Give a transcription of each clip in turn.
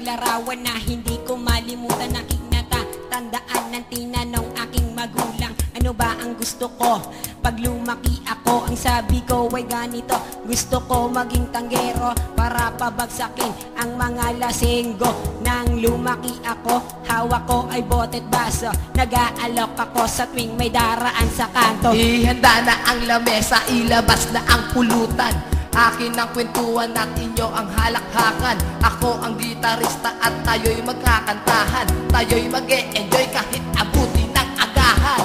larawan na hindi ko malimutan. Aking natatandaan ng tinanong aking magulang, ano ba ang gusto ko pag lumaki ako? Ang sabi ko ay ganito, gusto ko maging tanggero para pabagsakin ang mga lasenggo. Nang lumaki ako, hawak ko ay bote't baso, nag-aalok ako sa tuwing may daraan sa kanto. Ihanda na ang lamesa, ilabas na ang pulutan. Akin ang kwentuhan at inyo ang halakhakan. Ako ang gitarista at tayo'y magkakantahan. Tayo'y mag-e-enjoy kahit abuti ng agahan.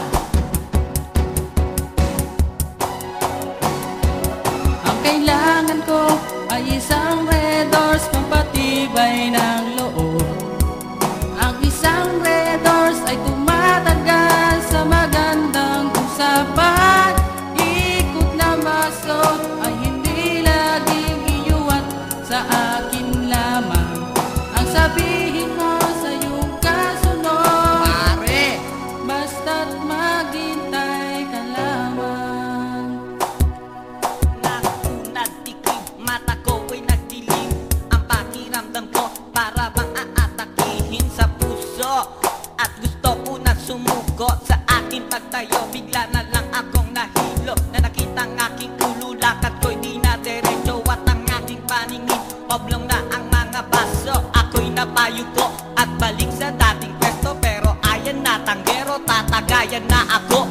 Ang kailangan ko ay isang Red Horse, pampatibay ng loob. Ang isang Red Horse ay tumatagal sa magandang usapan. Ikot na maso ay hindi laging iyuwat sa akin lamang. Ang sabihin mo sa iyong kasunod, Pare, basta't maghintay ka lamang. Nakunad tikim, mata ko ay nagdilim. Ang pakiramdam ko para bang aatakihin sa puso. At gusto ko na sumuko sa aking pagtayo. Bigla na lang akong nahilo na nakita ang aking ulo. Lakad ko'y di na derecho at ang aking paningin oblong na ang mga baso. Ako'y napayuko at balik sa dating pwesto. Pero ayan na tanggero, tatagayan na ako.